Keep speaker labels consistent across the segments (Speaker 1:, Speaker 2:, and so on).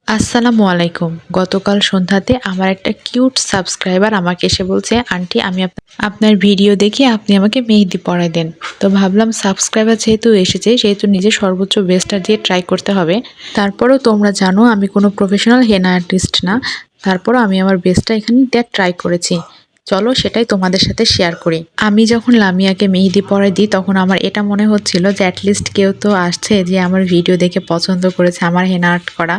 Speaker 1: আসসালামু আলাইকুম। গতকাল সন্ধ্যাতে আমার একটা কিউট সাবস্ক্রাইবার আমাকে এসে বলছে, "আন্টি আমি আপনার ভিডিও দেখে আপনি আমাকে মেহেদি পরায় দেন।" তো ভাবলাম সাবস্ক্রাইবার যেহেতু এসেছে সেহেতু নিজের সর্বোচ্চ বেস্টটা দিয়ে ট্রাই করতে হবে। তারপরেও তোমরা জানো আমি কোনো প্রফেশনাল হেনা আর্টিস্ট না। তারপরও আমি আমার বেস্টটা এখানে দিয়ে ট্রাই করেছি। চলো সেটাই তোমাদের সাথে শেয়ার করি। আমি যখন লামিয়াকে মেহেদি পরায় দিই তখন আমার এটা মনে হচ্ছিল যে অ্যাটলিস্ট কেউ তো আসছে যে আমার ভিডিও দেখে পছন্দ করেছে, আমার হেনা আর্ট করা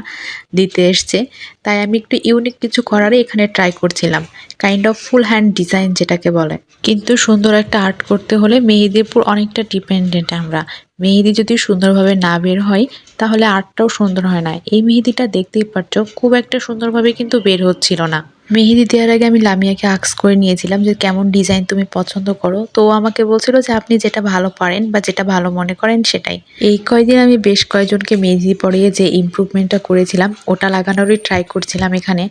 Speaker 1: দিতে এসছে। তাই আমি একটু ইউনিক কিছু করারই এখানে ট্রাই করছিলাম। Kind of full hand design যেটাকে বলে। কিন্তু সুন্দর একটা আর্ট করতে হলে মেহেদির উপর অনেকটা ডিপেন্ডেন্ট আমরা। মেহেদি যদি সুন্দরভাবে না বের হয় তাহলে আর্টটাও সুন্দর হয় না। এই মেহেদিটা দেখতেই পারছো খুব একটা সুন্দরভাবে কিন্তু বের হচ্ছিল না। মেহেদি দেওয়ার আগে আমি লামিয়াকে আস্ক করে নিয়েছিলাম যে কেমন ডিজাইন তুমি পছন্দ করো, তো ও আমাকে বলছিল যে আপনি যেটা ভালো পারেন বা যেটা ভালো মনে করেন সেটাই। এই কয়দিন আমি বেশ কয়েকজনকে মেহেদি পরিয়ে যে ইমপ্রুভমেন্টটা করেছিলাম ওটা লাগানোরই ট্রাই করছিলাম এখানে।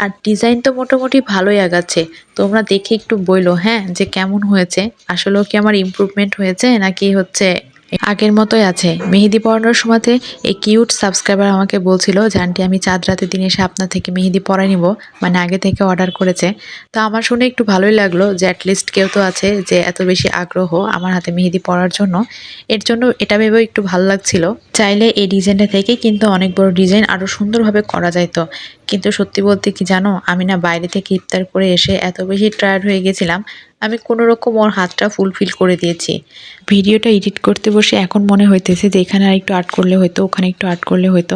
Speaker 1: আর ডিজাইন তো মোটামুটি ভালোই আগাচ্ছে। তোমরা দেখে একটু বইলো হ্যাঁ যে কেমন হয়েছে, আসলেও কি আমার ইমপ্রুভমেন্ট হয়েছে নাকি হচ্ছে আগের মতোই আছে। মেহেদি পরানোর সময়তে এই কিউট সাবস্ক্রাইবার আমাকে বলছিল যে আন্টি আমি চাঁদ রাতের দিন এসে আপনার থেকে মেহেদি পরাই নিব, মানে আগে থেকে অর্ডার করেছে। তো আমার শুনে একটু ভালোই লাগলো যে অ্যাটলিস্ট কেউ তো আছে যে এত বেশি আগ্রহ আমার হাতে মেহেদি পরার জন্য। এর জন্য এটা ভেবেও একটু ভালো লাগছিল। চাইলে এই ডিজাইনটা থেকে কিন্তু অনেক বড় ডিজাইন আরও সুন্দরভাবে করা যাইতো। কিন্তু সত্যি বলতে কি জানো, আমি না বাইরে থেকে ইফতার করে এসে এত বেশি টায়ার্ড হয়ে গেছিলাম, আমি কোনো রকম ওর হাতটা ফুলফিল করে দিয়েছি। ভিডিওটা এডিট করতে বসে এখন মনে হইতেছে যে এখানে আর একটু আর্ট করলে হয়তো, ওখানে একটু আর্ট করলে হয়তো।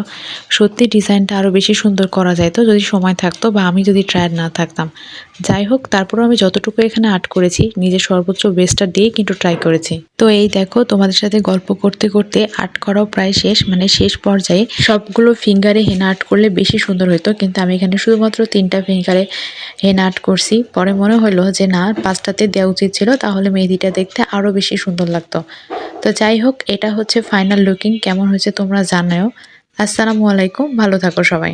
Speaker 1: সত্যি ডিজাইনটা আরও বেশি সুন্দর করা যাইতো যদি সময় থাকতো বা আমি যদি টায়ার্ড না থাকতাম। যাই হোক, তারপরেও আমি যতটুকু এখানে আর্ট করেছি নিজের সর্বোচ্চ বেস্টটা দিয়ে কিন্তু ট্রাই করেছি। তো এই দেখো তোমাদের সাথে গল্প করতে করতে আর্ট করাও প্রায় শেষ, মানে শেষ পর্যায়ে। সবগুলো ফিঙ্গারে হেনা আর্ট করলে বেশি সুন্দর হতো, কিন্তু আমি এখানে শুধুমাত্র 3টা ফিঙ্গারে হেনা আর্ট করছি। পরে মনে হলো যে না, 5টাতে দেওয়া উচিত ছিল, তাহলে মেহেদিটা দেখতে আরও বেশি সুন্দর লাগতো। তো যাই হোক, এটা হচ্ছে ফাইনাল লুকিং। কেমন হয়েছে তোমরা জানাও। আসসালামু আলাইকুম, ভালো থাকো সবাই।